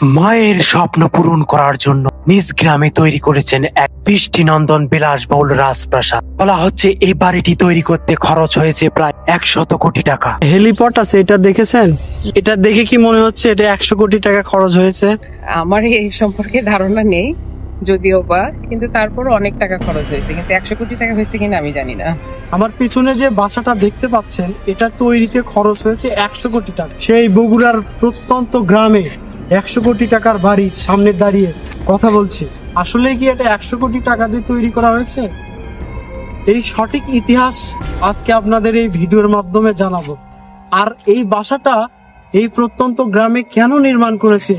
মায়ের স্বপ্ন পূরণ করার জন্য নিজ গ্রামে তৈরি করেছেন এক দৃষ্টিনন্দন বিলাসবহুল রাজপ্রাসাদ। বলা হচ্ছে এই বাড়িটি তৈরি করতে খরচ হয়েছে প্রায় 100 কোটি টাকা। হেলিপড আছে, এটা দেখেছেন? এটা দেখে কি মনে হচ্ছে এটা 100 কোটি টাকা খরচ হয়েছে? আমার এই সম্পর্কে ধারণা নেই যদিও বা, কিন্তু তারপরও অনেক টাকা খরচ হয়েছে, কিন্তু 100 কোটি টাকা হয়েছে কিনা আমি জানি না। আমার পিছনে যে বাসাটা দেখতে পাচ্ছেন এটা তৈরিতে খরচ হয়েছে 100 কোটি টাকা। সেই বগুড়ার প্রত্যন্ত গ্রামে 100 কোটি টাকার বাড়ির সামনে দাঁড়িয়ে কথা বলছি। আসলে কি এটা 100 কোটি টাকা দিয়ে তৈরি করা হয়েছে? এই সঠিক ইতিহাস আজকে আপনাদের এই ভিডিওর মাধ্যমে জানাবো। আর এই বাসাটা এই প্রত্যন্ত গ্রামে কেন নির্মাণ করেছে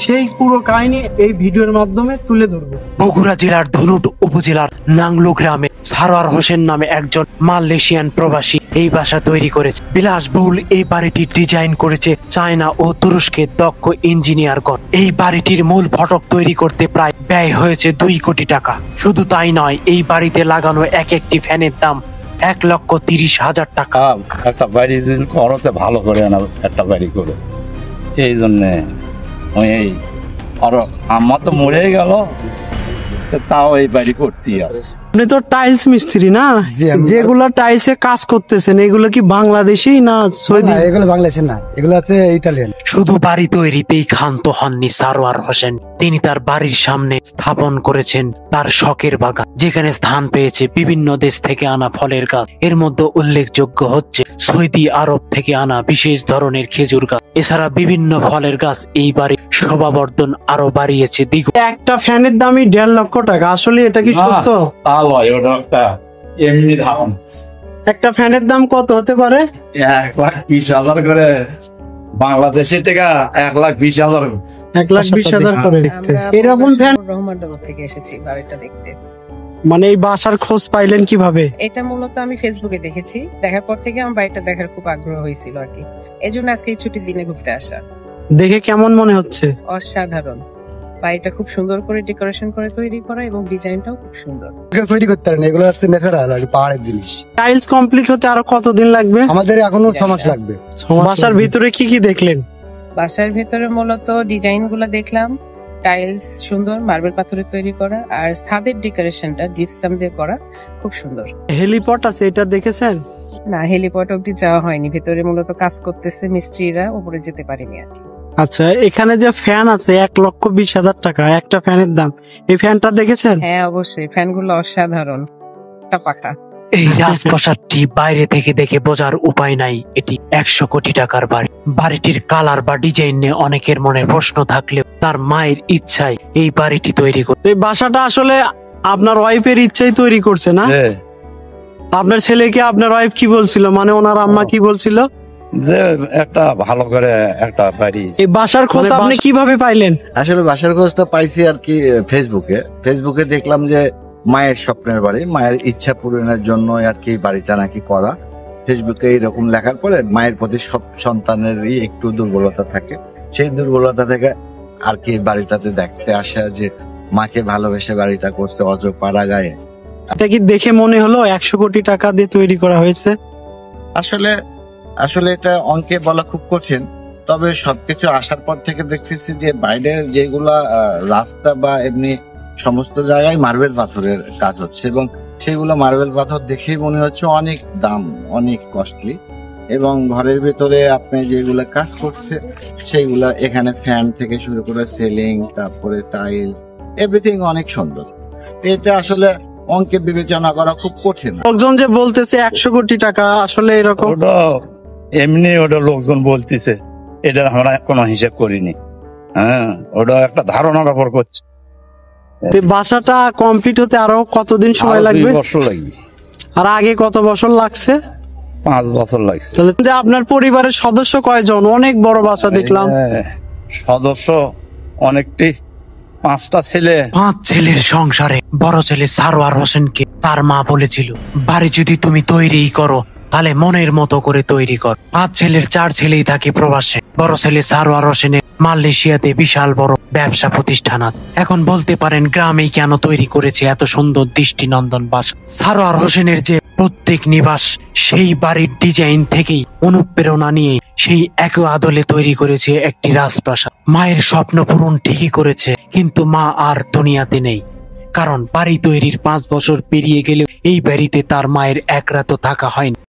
সেই পুরো কাহিনী এই ভিডিওর মাধ্যমে তুলে ধরবো। বগুড়া জেলার ধনুট উপজেলার নাংলো গ্রামে সারোয়ার হোসেন নামে একজন মালয়েশিয়ান প্রবাসী এই বাসা তৈরি করেছে। বিলাসবহুল এই বাড়িটির ডিজাইন করেছে চায়না ও তুরস্কের দক্ষ ইঞ্জিনিয়ারগণ। এই বাড়িটির মূল ফটক তৈরি করতে প্রায় ব্যয় হয়েছে 2 কোটি টাকা। শুধু তাই নয়, এই বাড়িতে লাগানো এক একটি ফ্যানের দাম 1,30,000 টাকা। একটা বাড়ি করতে ভালো করে না, একটা বাড়ি করে এই জন্যে এই আরো আমার তো মরে গেল, তাও এই বাড়ি করতেই আছে। আপনি তো টাইলস মিস্ত্রি না? যেগুলা টাইলসে কাজ করতেছেন এগুলো কি বাংলাদেশি না সৌদি? এগুলো বাংলাদেশের না, এগুলো আছে ইটালিয়ান। শুধু বাড়ি তৈরিতেই ক্ষান্ত হননি সারোয়ার হোসেন। তিনি তার বাড়ির সামনে স্থাপন করেছেন তার শখের বাগান, যেখানে স্থান পেয়েছে বিভিন্ন দেশ থেকে আনা ফলের গাছ। এর মধ্যে উল্লেখযোগ্য হচ্ছে সৌদি আরব থেকে আনা বিশেষ ধরনের খেজুর গাছ। এছাড়া বিভিন্ন ফলের গাছ এই বাড়ির শোভাবর্ধন আরো বাড়িয়েছে দ্বিগুণ। একটা ফ্যানের দামই 1.5 লক্ষ টাকা। আসলে এটা কি সত্য? এমনি ধারণ একটা ফ্যানের দাম কত হতে পারে? 1,20,000 করে বাংলাদেশি টাকা, 1,20,000। 1,20,000 করে। আমরা এরকম ফ্যান রহমাননগর থেকে এসেছি বাড়িটা দেখতে। মানে এই বাসার খোঁজ পাইলেন কিভাবে? এটা মূলত আমি ফেসবুকে দেখেছি, দেখার পর থেকে আমার বাড়িটা দেখার খুব আগ্রহ হয়েছিল আর কি। এই জন্য আজকে এই ছুটির দিনে ঘুরতে আসা। দেখে কেমন মনে হচ্ছে? অসাধারণ। বাড়িটা খুব সুন্দর করে ডেকোরেশন করে তৈরি করা এবং ডিজাইনটাও খুব সুন্দর। তৈরি করতে পারেন, এগুলো হচ্ছে ন্যাচারাল আর পাহাড়ের জিনিস। টাইলস কমপ্লিট হতে আরো কতদিন লাগবে? আমাদের এখনো 6 মাস লাগবে। বাসার ভিতরে কি কি দেখলেন? বাসার ভেতরে মূলত ডিজাইন গুলা দেখলাম। টাইলস সুন্দর, মার্বেল পাথরের তৈরি করা, আর ছাদের ডেকোরেশনটা জিপসাম দিয়ে করা, খুব সুন্দর। হেলিপড আছে, এটা দেখেছেন? না, হেলিপড অব্দি যাওয়া হয়নি। ভেতরে মূলত কাজ করতেছে মিস্ত্রিরা, উপরে যেতে পারিনি আর কি। আচ্ছা, এখানে যে ফ্যান আছে 1,20,000 টাকা একটা ফ্যানের দাম, এই ফ্যানটা দেখেছেন? হ্যাঁ অবশ্যই, ফ্যানগুলো অসাধারণ, পাকা। এই রাজপ্রাসাদটি বাইরে থেকে দেখে বোঝার উপায় নাই এটি 100 কোটি টাকার বাড়ি। বাড়িটির কালার বা ডিজাইন নিয়ে অনেকের মনে প্রশ্ন থাকলেও তার মায়ের ইচ্ছায় এই বাড়িটি তৈরি করে। এই বাসাটা আসলে আপনার ওয়াইফের ইচ্ছাই তৈরি করছে না? আপনার ছেলেকে আপনার ওয়াইফ কি বলছিল, মানে ওনার আম্মা কি বলছিল? যে একটা ভালো করে একটা বাড়ি। এই বাসার খোঁজ আপনি কিভাবে পাইলেন? আসলে বাসার খোঁজটা পাইছি আর কি ফেসবুকে দেখলাম যে মায়ের স্বপ্নের বাড়ি, মায়ের ইচ্ছা পূরণের জন্য আর কি বাড়িটা নাকি করা। ফেসবুকে এইরকম লেখার পরে মায়ের প্রতি সব সন্তানেরই একটু দুর্বলতা থাকে, সেই দুর্বলতা থেকে আর কি বাড়িটাতে দেখতে আসা যে মাকে ভালোবেসে বাড়িটা করছে অজপাড়া গায়ে। এটা কি দেখে মনে হলো 100 কোটি টাকা দিয়ে তৈরি করা হয়েছে? আসলে এটা অঙ্কে বলা খুব কঠিন, তবে সবকিছু আসার পর থেকে দেখতেছি যে বাইরের যেগুলা রাস্তা বা এমনি সমস্ত জায়গায় মার্বেল পাথরের কাজ হচ্ছে, এবং সেগুলো মার্বেল পাথর দেখেই মনে হচ্ছে অনেক দাম, অনেক কস্টলি। এবং ঘরের ভেতরে আপনি যেগুলা কাজ করছে সেইগুলা এখানে ফ্যান থেকে শুরু করে সিলিং, তারপরে টাইলস, এভরিথিং অনেক সুন্দর। এটা আসলে অঙ্কে বিবেচনা করা খুব কঠিন। লোকজন যে বলতেছে 100 কোটি টাকা, আসলে এরকম? ওটা লোকজন বলতেছে, এটা আমরা কোনো হিসাব করিনি। হ্যাঁ, ওটা একটা ধারণার উপর করছে। বাসাটা কমপ্লিট হতে আরো কতদিন সময় লাগবে? 2 বছর লাগবে। আর আগে কত বছর লাগছে? 5 বছর লাগছে। তাহলে যে আপনার পরিবারের সদস্য কয়জন? অনেক বড় বাসা দেখলাম। সদস্য অনেকটি, 5টা ছেলে। 5 ছেলের সংসারে বড় ছেলে সারোয়ার হোসেনকে তার মা বলেছিল, বাড়ি যদি তুমি তৈরি করো তাহলে মনের মতো করে তৈরি কর। 5 ছেলের 4 ছেলেই থাকে প্রবাসে। বড় ছেলে সারোয়ার হোসেনের মালয়েশিয়াতে বিশাল বড় ব্যবসা প্রতিষ্ঠান আছে। এখন বলতে পারেন গ্রামেই কেন তৈরি করেছে এত সুন্দর দৃষ্টিনন্দন বাসা। সারোয়ার হোসেনের যে প্রত্যেক নিবাস সেই বাড়ির ডিজাইন থেকেই অনুপ্রেরণা নিয়ে সেই একই আদলে তৈরি করেছে একটি রাজপ্রাসাদ। মায়ের স্বপ্ন পূরণ ঠিকই করেছে, কিন্তু মা আর দুনিয়াতে নেই। কারণ বাড়ি তৈরির 5 বছর পেরিয়ে গেলেও এই বাড়িতে তার মায়ের এক রাতও থাকা হয়নি।